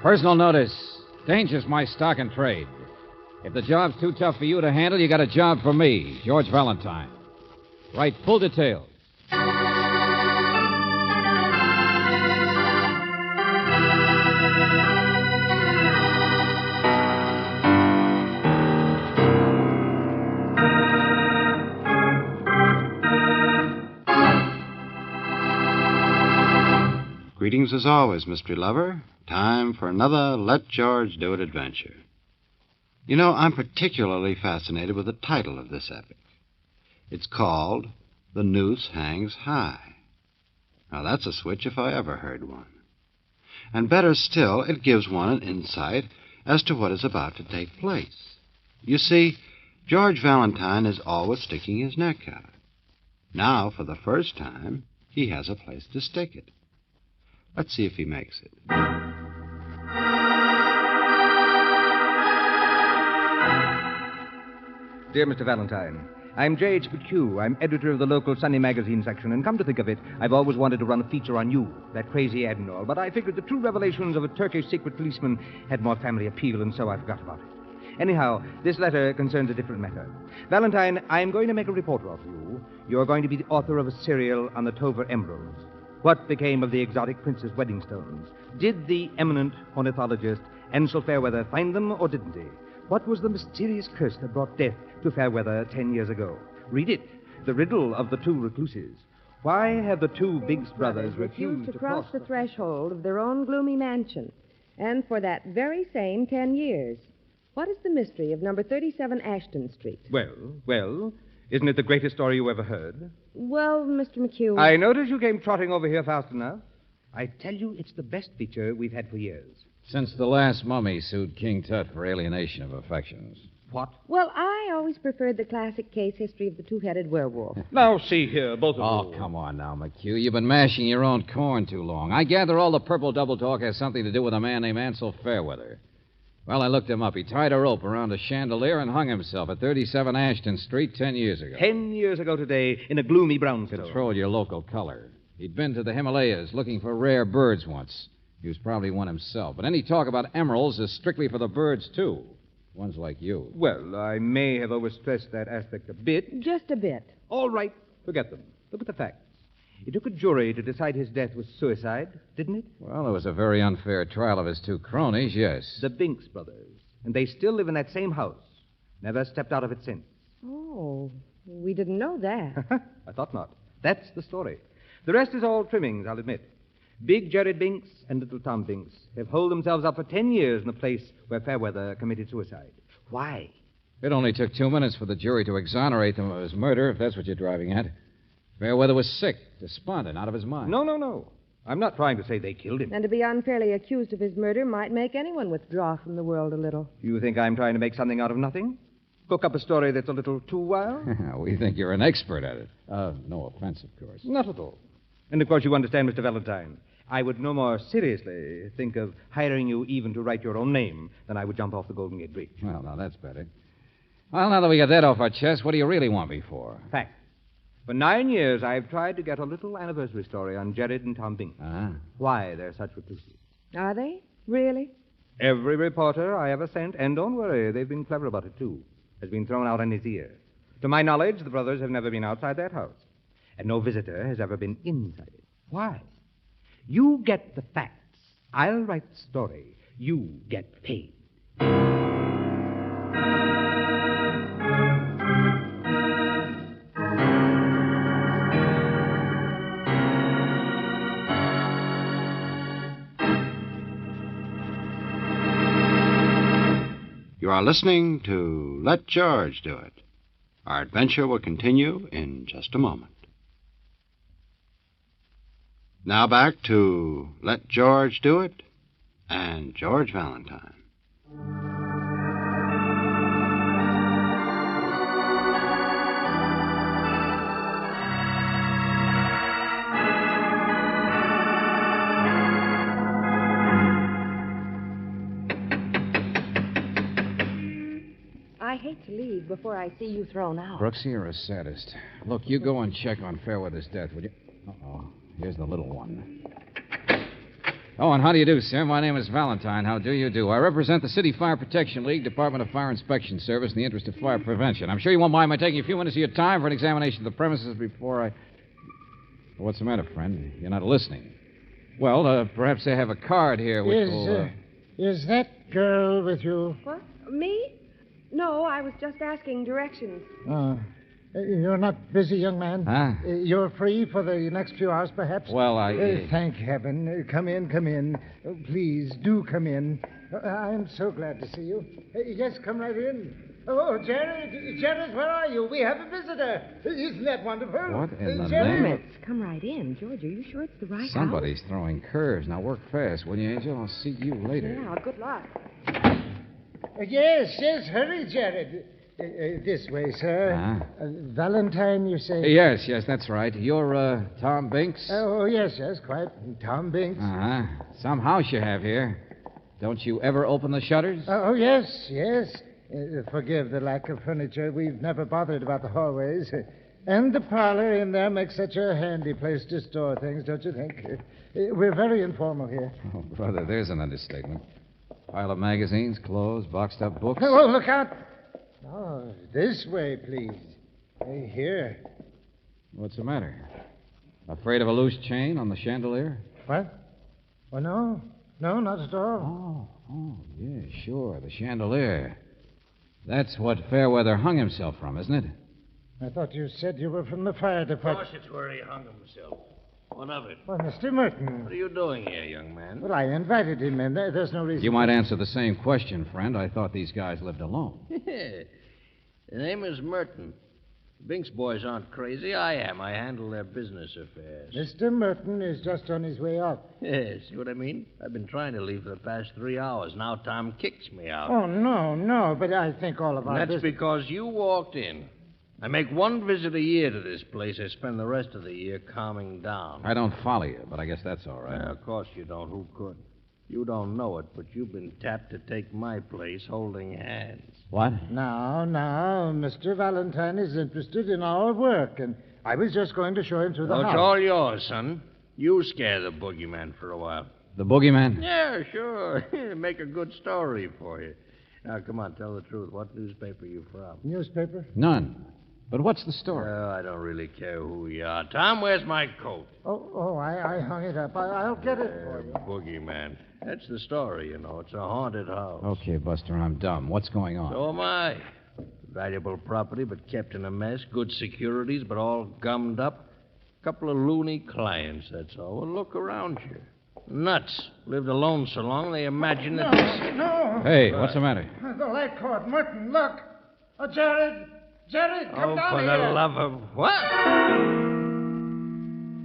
Personal notice. Danger's my stock and trade. If the job's too tough for you to handle, you got a job for me, George Valentine. Write full details. Greetings as always, mystery lover. Time for another Let George Do It adventure. You know, I'm particularly fascinated with the title of this epic. It's called The Noose Hangs High. Now, that's a switch if I ever heard one. And better still, it gives one an insight as to what is about to take place. You see, George Valentine is always sticking his neck out. Now, for the first time, he has a place to stick it. Let's see if he makes it. Dear Mr. Valentine, I'm J. Ep44. I'm editor of the local Sunday magazine section, and come to think of it, I've always wanted to run a feature on you, that crazy ad and all, but I figured the true revelations of a Turkish secret policeman had more family appeal, and so I forgot about it. Anyhow, this letter concerns a different matter. Valentine, I'm going to make a reporter of you. You're going to be the author of a serial on the Tover emeralds. What became of the exotic princess' wedding stones? Did the eminent ornithologist Ansel Fairweather find them, or didn't he? What was the mysterious curse that brought death to Fairweather 10 years ago? Read it. The riddle of the two recluses. Why have the two Biggs brothers refused to cross the threshold of their own gloomy mansion? And for that very same 10 years. What is the mystery of number 37 Ashton Street? Well, isn't it the greatest story you ever heard? Well, Mr. McHugh... I notice you came trotting over here fast enough. I tell you, it's the best feature we've had for years. Since the last mummy sued King Tut for alienation of affections. What? Well, I always preferred the classic case history of the two-headed werewolf. Now, see here, both of you. Oh, come on now, McHugh. You've been mashing your own corn too long. I gather all the purple double talk has something to do with a man named Ansel Fairweather. Well, I looked him up. He tied a rope around a chandelier and hung himself at 37 Ashton Street 10 years ago. 10 years ago today, in a gloomy brownstone. Control your local color. He'd been to the Himalayas looking for rare birds once. He was probably one himself. But any talk about emeralds is strictly for the birds, too. Ones like you. Well, I may have overstressed that aspect a bit. Just a bit. All right. Forget them. Look at the facts. It took a jury to decide his death was suicide, didn't it? Well, it was a very unfair trial of his two cronies, yes. The Binks brothers. And they still live in that same house. Never stepped out of it since. Oh, we didn't know that. I thought not. That's the story. The rest is all trimmings, I'll admit. Big Jared Binks and little Tom Binks have holed themselves up for 10 years in the place where Fairweather committed suicide. Why? It only took 2 minutes for the jury to exonerate them of his murder, if that's what you're driving at. Fairweather was sick, despondent, out of his mind. No. I'm not trying to say they killed him. And to be unfairly accused of his murder might make anyone withdraw from the world a little. You think I'm trying to make something out of nothing? Cook up a story that's a little too wild? We think you're an expert at it. No offense, of course. Not at all. And, of course, you understand, Mr. Valentine. I would no more seriously think of hiring you even to write your own name than I would jump off the Golden Gate Bridge. Well, now, that's better. Well, now that we got that off our chest, what do you really want me for? Fact. For 9 years, I've tried to get a little anniversary story on Jared and Tom Binks. Why they're such recluses. Are they? Really? Every reporter I ever sent, and don't worry, they've been clever about it, too, has been thrown out on his ear. To my knowledge, the brothers have never been outside that house. And no visitor has ever been inside it. Why? You get the facts. I'll write the story. You get paid. You are listening to Let George Do It. Our adventure will continue in just a moment. Now back to Let George Do It and George Valentine. I hate to leave before I see you thrown out. Brooksy, you're a sadist. Look, you go and check on Fairweather's death, would you? Uh-oh. Here's the little one. Oh, and how do you do, sir? My name is Valentine. How do you do? I represent the City Fire Protection League, Department of Fire Inspection Service, in the interest of fire prevention. I'm sure you won't mind my taking a few minutes of your time for an examination of the premises before I... What's the matter, friend? You're not listening. Well, perhaps they have a card here which will... Is that girl with you? What? Me? No, I was just asking directions. You're not busy, young man? Huh? You're free for the next few hours, perhaps? Well, Thank heaven. Come in, come in. Please, do come in. I'm so glad to see you. Yes, come right in. Oh, Jared, where are you? We have a visitor. Isn't that wonderful? What in the Jared? name? Let's come right in. George, are you sure it's the right house? Somebody's throwing curves. Now work fast, will you, Angel? I'll see you later. Yeah, good luck. Yes, hurry, Jared. This way, sir. Valentine, you say? Yes, that's right. You're, Tom Binks? Oh, yes, quite. Tom Binks. Uh-huh. Some house you have here. Don't you ever open the shutters? Oh, yes. Forgive the lack of furniture. We've never bothered about the hallways. And the parlor in there makes such a handy place to store things, don't you think? We're very informal here. Oh, brother, there's an understatement. Pile of magazines, clothes, boxed up books. Oh, look out. Oh, this way, please. Here. What's the matter? Afraid of a loose chain on the chandelier? What? Oh, no. No, not at all. Oh, yeah, sure. The chandelier. That's what Fairweather hung himself from, isn't it? I thought you said you were from the fire Of department. course it's where he hung himself. What of it? Well, Mr. Merton. What are you doing here, young man? Well, I invited him in. There's no reason. You might answer the same question, friend. I thought these guys lived alone. The name is Merton. Binks boys aren't crazy. I am. I handle their business affairs. Mr. Merton is just on his way out. Yes, see what I mean? I've been trying to leave for the past 3 hours. Now Tom kicks me out. Oh, no, but I think all of our That's business... because you walked in. I make one visit a year to this place. I spend the rest of the year calming down. I don't follow you, but I guess that's all right. Of course you don't. Who could? You don't know it, but you've been tapped to take my place holding hands. What? Now, Mr. Valentine is interested in our work, and I was just going to show him through the Oh, house. it's all yours, son. You scare the boogeyman for a while. The boogeyman? Yeah, sure. Make a good story for you. Now, come on, tell the truth. What newspaper you from? Newspaper? None. But what's the story? Oh, I don't really care who you are. Tom, where's my coat? I hung it up. I'll get it for you. Boogeyman. That's the story, you know. It's a haunted house. Okay, Buster, I'm dumb. What's going on? So am I. Valuable property, but kept in a mess. Good securities, but all gummed up. Couple of loony clients, that's all. Well, look around you. Nuts. Lived alone so long, they imagine that this... No! Hey, what's the matter? The light cord. Merton, look! Oh, Jared, come down for here. the love of... What?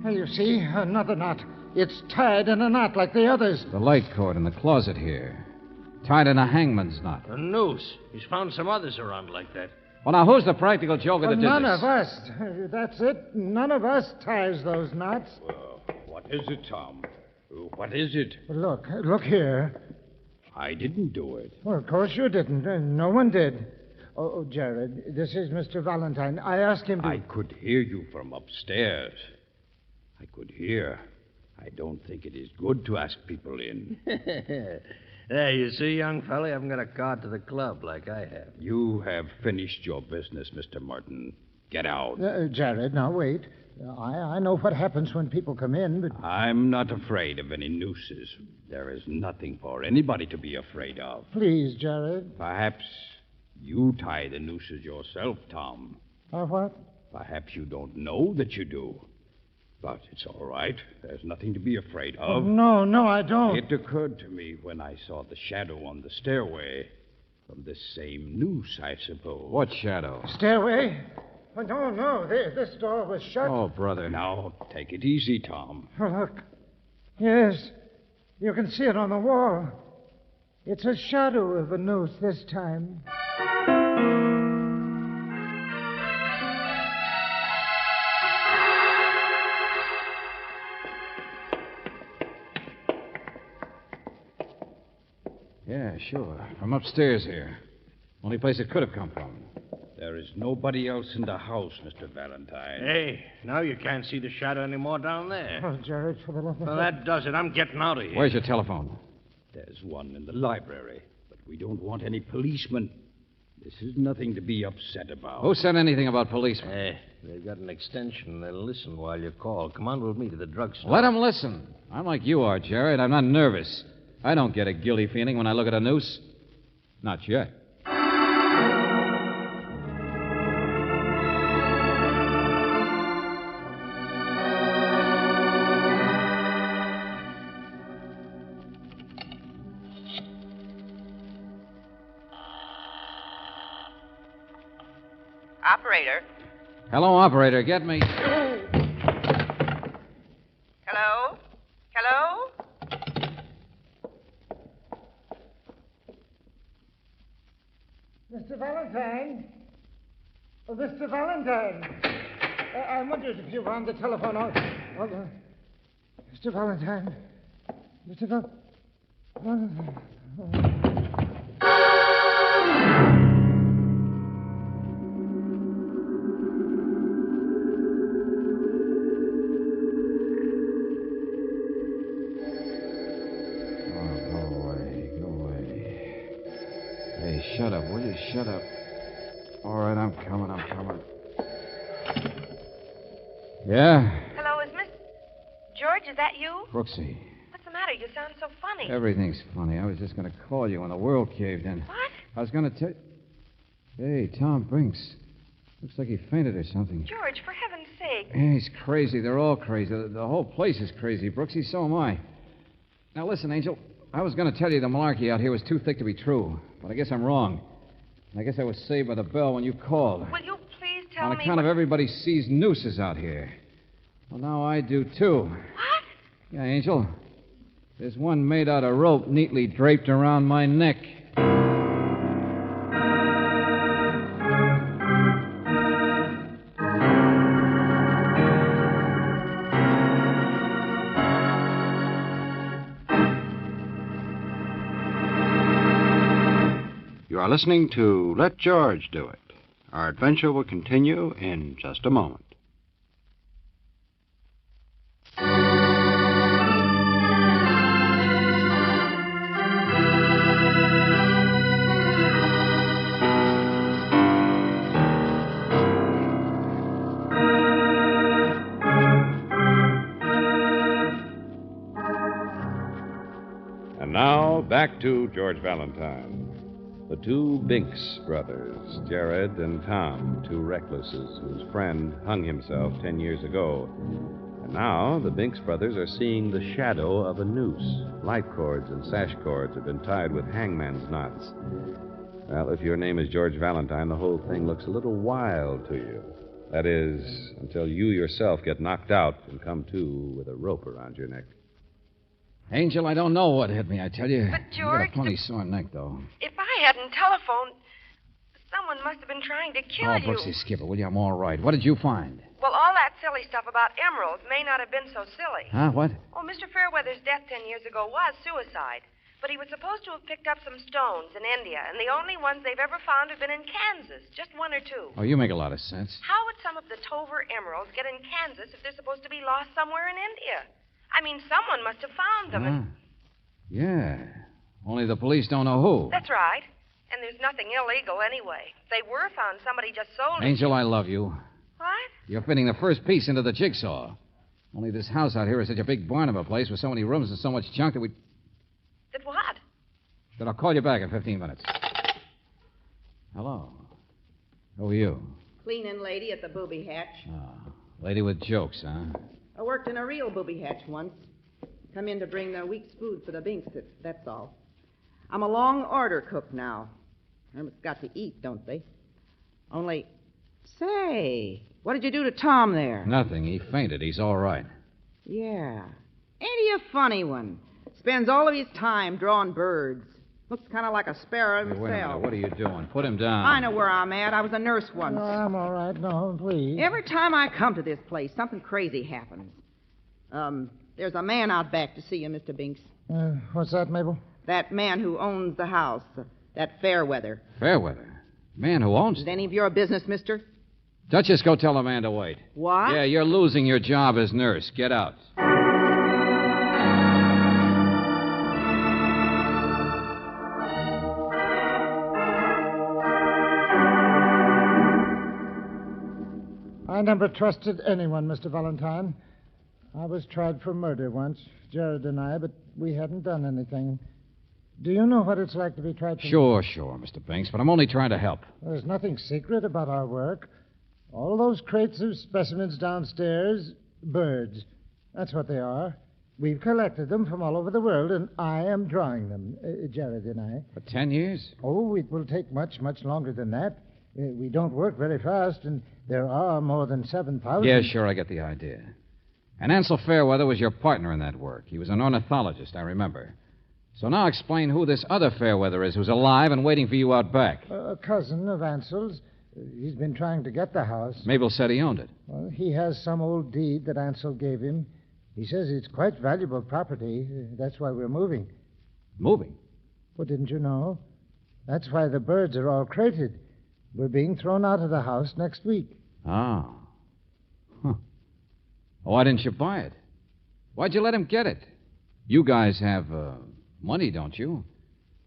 Hey, you see, another knot. It's tied in a knot like the others. The light cord in the closet here. Tied in a hangman's knot. A noose. He's found some others around like that. Well, now, who's the practical joker that did None this? of us. That's it. None of us ties those knots. What is it, Tom? What is it? Look here. I didn't do it. Well, of course you didn't. No one did. Oh, Jared, this is Mr. Valentine. I asked him to... I could hear you from upstairs. I could hear. I don't think it is good to ask people in. There, you see, young fella, you haven't got a card to the club like I have. You have finished your business, Mr. Martin. Get out. Jared, now wait. I know what happens when people come in, but... I'm not afraid of any nooses. There is nothing for anybody to be afraid of. Please, Jared. Perhaps you tie the nooses yourself, Tom. What? Perhaps you don't know that you do. But it's all right. There's nothing to be afraid Oh, of. no, I don't. It occurred to me when I saw the shadow on the stairway. From this same noose, I suppose. What shadow? Stairway? Oh, no. This door was shut. Oh, brother. Now, take it easy, Tom. Oh, look. Yes. You can see it on the wall. It's a shadow of a noose this time. Yeah, sure. From upstairs here. Only place it could have come from. There There is nobody else in the house, Mr. Valentine. Hey, now you can't see the shadow anymore down there. Oh, Jared, for the love of Well, that does it. I'm getting out of here. Where's your telephone? There's one in the library, but we don't want any policemen. This is nothing to be upset about. Who said anything about policemen? Hey, they've got an extension. They'll listen while you call. Come on with me to the drugstore. Let them listen. I'm like you are, Jared. I'm not nervous. I don't get a guilty feeling when I look at a noose. Not yet. Operator. Hello, operator. Get me. Hello? Hello? Mr. Valentine? Oh, Mr. Valentine. I wondered if you were on the telephone. Mr. Valentine. Mr. Valentine. Shut up, will you? Shut up. All right, I'm coming. Yeah? Hello, is Miss... George, is that you? Brooksy. What's the matter? You sound so funny. Everything's funny. I was just going to call you when the world caved in. What? I was going to tell... Hey, Tom Brinks. Looks like he fainted or something. George, for heaven's sake. Yeah, he's crazy. They're all crazy. The whole place is crazy, Brooksy. So am I. Now, listen, Angel. I was going to tell you the malarkey out here was too thick to be true, but I guess I'm wrong. And I guess I was saved by the bell when you called. Will you please tell On me... account of everybody sees nooses out here. Well, now I do, too. What? Yeah, Angel. There's one made out of rope neatly draped around my neck. You are listening to Let George Do It. Our adventure will continue in just a moment. And now, back to George Valentine. The two Binks brothers, Jared and Tom, two recluses whose friend hung himself 10 years ago. And now the Binks brothers are seeing the shadow of a noose. Light cords and sash cords have been tied with hangman's knots. Well, if your name is George Valentine, the whole thing looks a little wild to you. That is, until you yourself get knocked out and come to with a rope around your neck. Angel, I don't know what hit me, I tell you. But, I George, got a funny sore neck, though. if I hadn't telephoned, someone must have been trying to kill you. Brooksy, skip it, will you? I'm all right. What did you find? Well, all that silly stuff about emeralds may not have been so silly. Huh? What? Oh, Mr. Fairweather's death 10 years ago was suicide. But he was supposed to have picked up some stones in India, and the only ones they've ever found have been in Kansas. Just one or two. Oh, you make a lot of sense. How would some of the Tover emeralds get in Kansas if they're supposed to be lost somewhere in India? I mean, someone must have found them. And... Yeah. Only the police don't know who. That's right. And there's nothing illegal anyway. If they were found, somebody just sold it. Angel, I love you. What? You're fitting the first piece into the jigsaw. Only this house out here is such a big barn of a place with so many rooms and so much junk that What? that I'll call you back in 15 minutes. Hello. Who are you? Cleaning lady at the booby hatch. Oh, lady with jokes, huh? I worked in a real booby hatch once. Come in to bring the week's food for the Binks, that's all. I'm a long order cook now. Hermits got to eat, don't they? Only, say, what did you do to Tom there? Nothing. He fainted. He's all right. Yeah. Ain't he a funny one? Spends all of his time drawing birds. Looks kind of like a sparrow Hey, himself. wait a minute. What are you doing? Put him down. I know where I'm at. I was a nurse once. No, I'm all right. No, please. Every time I come to this place, something crazy happens. There's a man out back to see you, Mr. Binks. What's that, Mabel? That man who owns the house, that Fairweather. Fairweather? Man who owns Is it. it any of your business, mister? Duchess, go tell the man to wait. What? Yeah, you're losing your job as nurse. Get out. I never trusted anyone, Mr. Valentine. I was tried for murder once, Jared and I, but we hadn't done anything. Do you know what it's like to be tried for Sure, Mr. Binks, but I'm only trying to help. There's nothing secret about our work. All those crates of specimens downstairs, birds. That's what they are. We've collected them from all over the world, and I am drawing them, Jared and I. For 10 years? Oh, it will take much, much longer than that. We don't work very fast, and there are more than 7,000. Yeah, sure, I get the idea. And Ansel Fairweather was your partner in that work. He was an ornithologist, I remember. So now explain who this other Fairweather is who's alive and waiting for you out back. A cousin of Ansel's. He's been trying to get the house. Mabel said he owned it. Well, he has some old deed that Ansel gave him. He says it's quite valuable property. That's why we're moving. Moving? Well, didn't you know? That's why the birds are all crated. We're being thrown out of the house next week. Ah. Huh. Why didn't you buy it? Why'd you let him get it? You guys have money, don't you?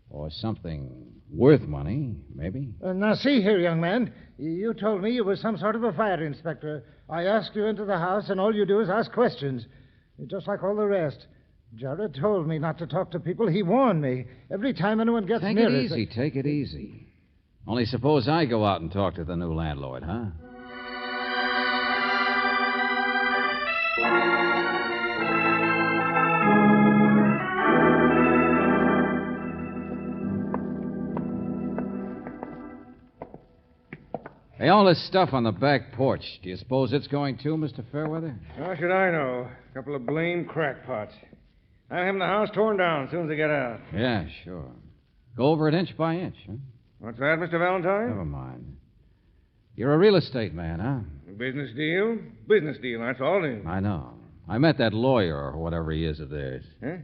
Or something worth money, maybe? Now, see here, young man. You told me you were some sort of a fire inspector. I asked you into the house, and all you do is ask questions. You're just like all the rest. Jared told me not to talk to people. He warned me. Every time anyone gets Take near it us... easy, take it easy. Only suppose I go out and talk to the new landlord, huh? Hey, all this stuff on the back porch, do you suppose it's going too, Mr. Fairweather? How should I know? A couple of blame crackpots. I'm having the house torn down as soon as they get out. Yeah, sure. Go over it inch by inch, huh? What's that, Mr. Valentine? Never mind. You're a real estate man, huh? Business deal? Business deal, that's all it is. I know. I met that lawyer or whatever he is of theirs. Huh?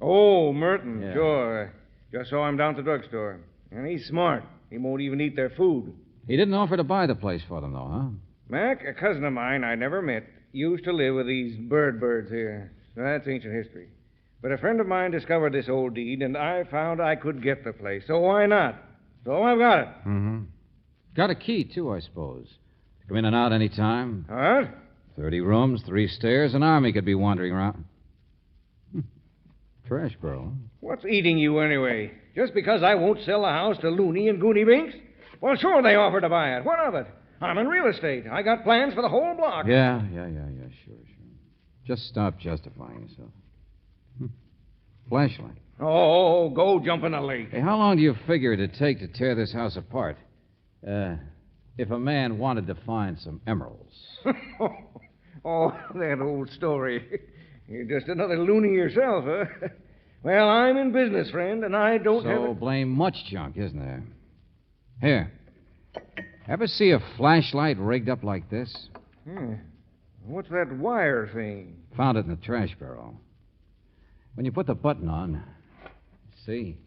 Oh, Merton, Yeah. sure. Just saw him down at the drugstore. And he's smart. He won't even eat their food. He didn't offer to buy the place for them, though, huh? Mac, a cousin of mine I never met, used to live with these birds here. So that's ancient history. But a friend of mine discovered this old deed, and I found I could get the place. So why not? So I've got it. Mm-hmm. Got a key, too, I suppose. Come in and out any time. What? 30 rooms, 3 stairs, an army could be wandering around. Trash barrel. What's eating you anyway? Just because I won't sell the house to Looney and Goony Binks? Well, sure they offered to buy it. What of it? I'm in real estate. I got plans for the whole block. Yeah, sure. Just stop justifying yourself. Flashlight. Oh, go jump in the lake. Hey, how long do you figure it'd take to tear this house apart? If a man wanted to find some emeralds. Oh, that old story. You're just another loony yourself, huh? Well, I'm in business, friend, and I don't have... So blame much junk, isn't there? Here. Ever see a flashlight rigged up like this? What's that wire thing? Found it in the trash barrel. When you put the button on, see,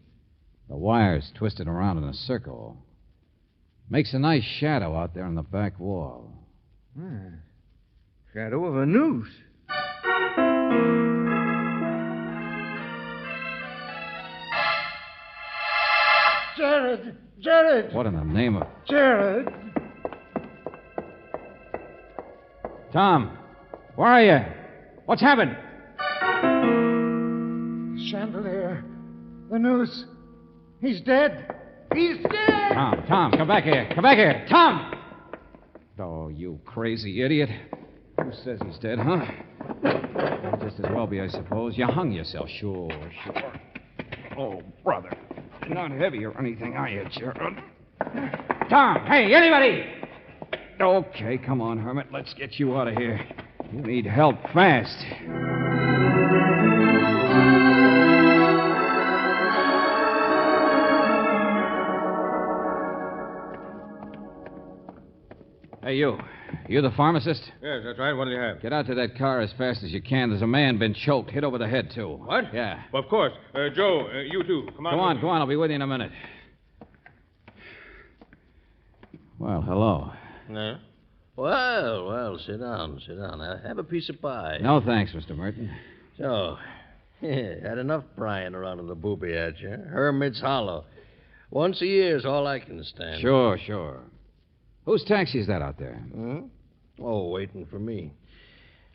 the wire's twisted around in a circle. Makes a nice shadow out there on the back wall. Shadow of a noose. Jared! What in the name of... Jared! Tom, where are you? What's happened? Chandelier. The noose. He's dead. He's dead! Tom, come back here. Come back here. Tom! Oh, you crazy idiot. Who says he's dead, huh? Well, just as well be, I suppose. You hung yourself. Sure. Oh, brother. Not heavy or anything, are you, Gerald? Tom, hey, anybody! Okay, come on, Hermit. Let's get you out of here. You need help fast. Hey, you. You the pharmacist? Yes, that's right. What do you have? Get out to that car as fast as you can. There's a man been choked, hit over the head, too. What? Yeah. Well, of course. Joe, you too. Come on. Go on. I'll be with you in a minute. Well, hello. No? Well, sit down. Have a piece of pie. No, thanks, Mr. Merton. So, had enough prying around in the booby hatch, huh? Hermit's Hollow. Once a year is all I can stand. Sure. Whose taxi is that out there? Hmm? Oh, waiting for me.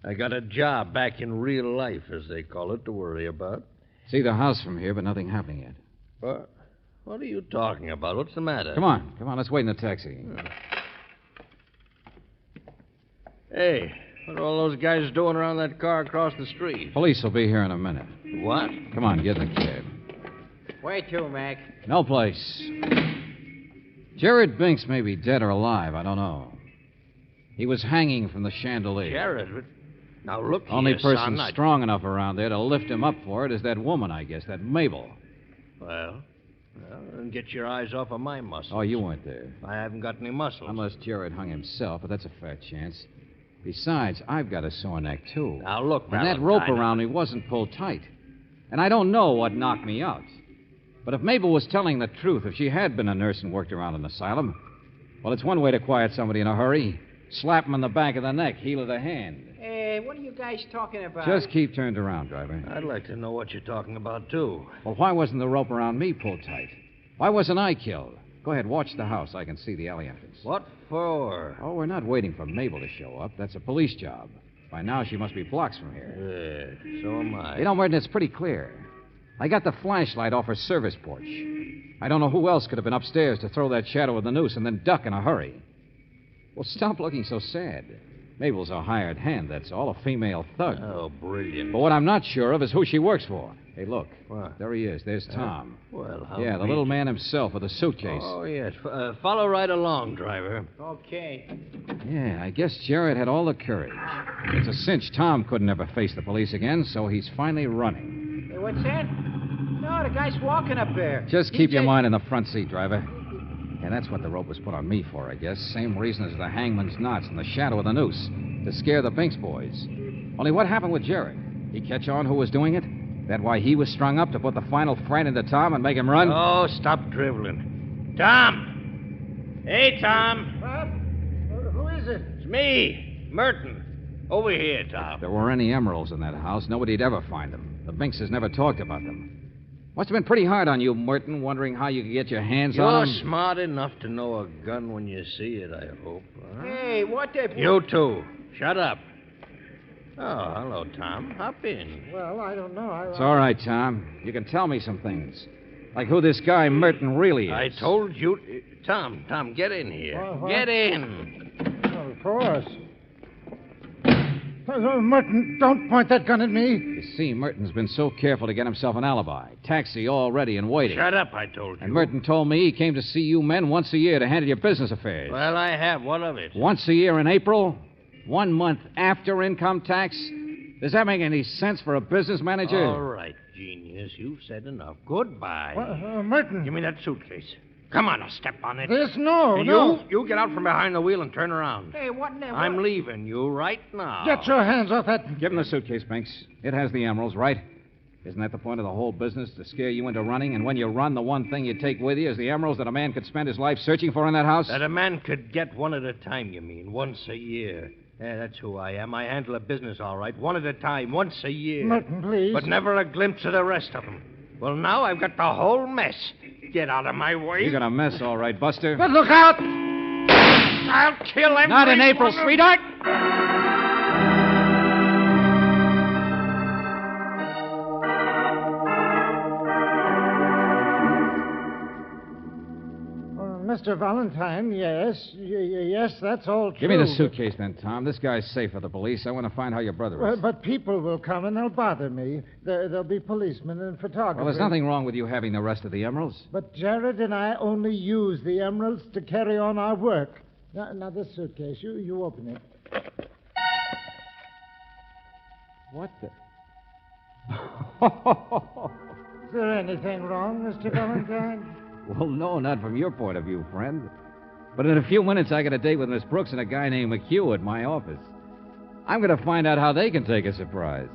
I got a job back in real life, as they call it, to worry about. See the house from here, but nothing happening yet. What are you talking about? What's the matter? Come on, let's wait in the taxi. Hey, what are all those guys doing around that car across the street? Police will be here in a minute. What? Come on, get in the cab. Where to, Mac? No place. Jared Binks may be dead or alive, I don't know. He was hanging from the chandelier. Jared? Now, look Only here, person son, strong enough around there to lift him up for it is that woman, I guess, that Mabel. Well, then get your eyes off of my muscles. Oh, you weren't there. I haven't got any muscles. Unless Jared hung himself, but that's a fair chance. Besides, I've got a sore neck, too. Now, look, And that Valentine, rope around me wasn't pulled tight. And I don't know what knocked me out. But if Mabel was telling the truth, if she had been a nurse and worked around an asylum, well, it's one way to quiet somebody in a hurry. Slap him in the back of the neck, heel of the hand. Hey, what are you guys talking about? Just keep turned around, driver. I'd like to know what you're talking about, too. Well, why wasn't the rope around me pulled tight? Why wasn't I killed? Go ahead, watch the house. I can see the alley entrance. What for? Oh, we're not waiting for Mabel to show up. That's a police job. By now, she must be blocks from here. Yeah, so am I. You know, Merton, it's pretty clear. I got the flashlight off her service porch. I don't know who else could have been upstairs to throw that shadow of the noose and then duck in a hurry. Well, stop looking so sad. Mabel's a hired hand, that's all, a female thug. Oh, brilliant. But what I'm not sure of is who she works for. Hey, look. What? There he is. There's Tom. Well, how Yeah, the little man himself with the suitcase. Oh, yes. Follow right along, driver. Okay. Yeah, I guess Jared had all the courage. It's a cinch Tom couldn't ever face the police again, so he's finally running. Hey, what's that? No, the guy's walking up there. Just keep your mind in the front seat, driver. Yeah, that's what the rope was put on me for, I guess. Same reason as the hangman's knots and the shadow of the noose. To scare the Binks boys. Only what happened with Jared? He catch on who was doing it? That why he was strung up to put the final fright into Tom and make him run? Oh, stop dribbling. Tom! Hey, Tom! What? Who is it? It's me, Merton. Over here, Tom. If there were any emeralds in that house, nobody'd ever find them. The Binkses never talked about them. Must have been pretty hard on you, Merton, wondering how you could get your hands on them. You're smart enough to know a gun when you see it, I hope. Huh? Hey, what the... You too. Shut up. Oh, hello, Tom. Hop in. Well, I don't know. It's all right, Tom. You can tell me some things. Like who this guy Merton really is. I told you... Tom, get in here. What? Get in. Oh, of course. Oh, Merton, don't point that gun at me. You see, Merton's been so careful to get himself an alibi. Taxi all ready and waiting. Shut up, I told you. And Merton told me he came to see you men once a year to handle your business affairs. Well, I have. What of it? Once a year in April? 1 month after income tax? Does that make any sense for a business manager? All right, genius. You've said enough. Goodbye. Merton. Give me that suitcase. Come on, I'll step on it. No. You get out from behind the wheel and turn around. Hey, what in the... I'm leaving you right now. Get your hands off that. Give him the suitcase, Binks. It has the emeralds, right? Isn't that the point of the whole business, to scare you into running? And when you run, the one thing you take with you is the emeralds that a man could spend his life searching for in that house? That a man could get one at a time, you mean, once a year. Yeah, that's who I am. I handle a business all right, one at a time, once a year. Merton, please. But never a glimpse of the rest of them. Well, now I've got the whole mess. Get out of my way. You got a mess, all right, Buster. But look out! I'll kill him. Not in April, sweetheart. Mr. Valentine, yes. Yes, that's all true. Give me the suitcase then, Tom. This guy's safe for the police. I want to find how your brother is. But people will come and they'll bother me. There'll be policemen and photographers. Well, there's nothing wrong with you having the rest of the emeralds. But Jared and I only use the emeralds to carry on our work. Now this suitcase, you open it. What the... Is there anything wrong, Mr. Valentine? Well, no, not from your point of view, friend. But in a few minutes, I got a date with Miss Brooks and a guy named McHugh at my office. I'm going to find out how they can take a surprise.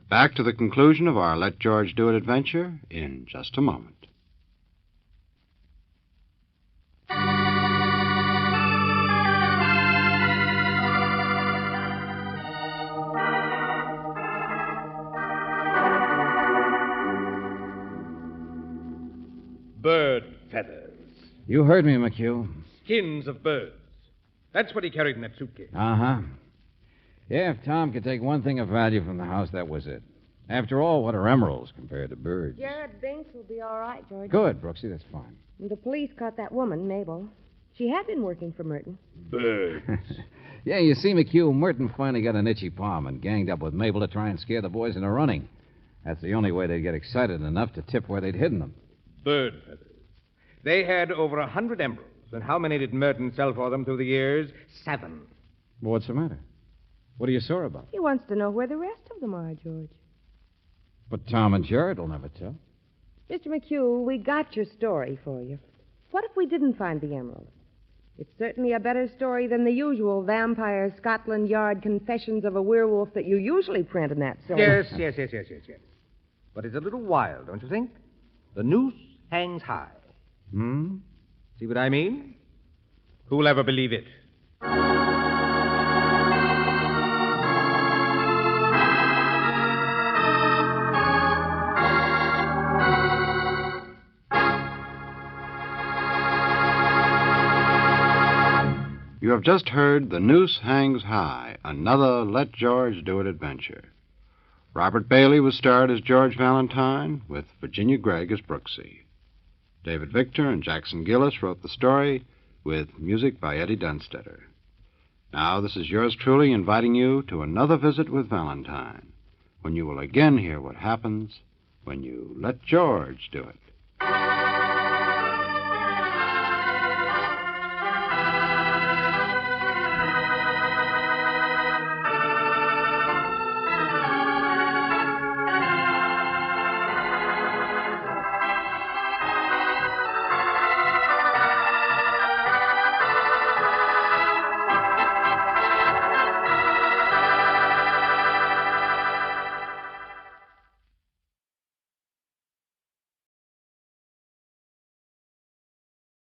Back to the conclusion of our Let George Do It adventure in just a moment. Bird feathers. You heard me, McHugh. Skins of birds. That's what he carried in that suitcase. Uh-huh. Yeah, if Tom could take one thing of value from the house, that was it. After all, what are emeralds compared to birds? Jared Binks will be all right, George. Good, Brooksy, that's fine. The police caught that woman, Mabel. She had been working for Merton. Birds. Yeah, you see, McHugh, Merton finally got an itchy palm and ganged up with Mabel to try and scare the boys into running. That's the only way they'd get excited enough to tip where they'd hidden them. Bird feathers. They had over 100 emeralds. And how many did Merton sell for them through the years? 7. Well, what's the matter? What are you sore about? He wants to know where the rest of them are, George. But Tom and Jared will never tell. Mr. McHugh, we got your story for you. What if we didn't find the emerald? It's certainly a better story than the usual vampire Scotland Yard confessions of a werewolf that you usually print in that sort. Yes. But it's a little wild, don't you think? The noose hangs high. See what I mean? Who'll ever believe it? You have just heard The Noose Hangs High, another Let George Do It adventure. Robert Bailey was starred as George Valentine, with Virginia Gregg as Brooksy. David Victor and Jackson Gillis wrote the story, with music by Eddie Dunstetter. Now, this is yours truly inviting you to another visit with Valentine, when you will again hear what happens when you let George do it.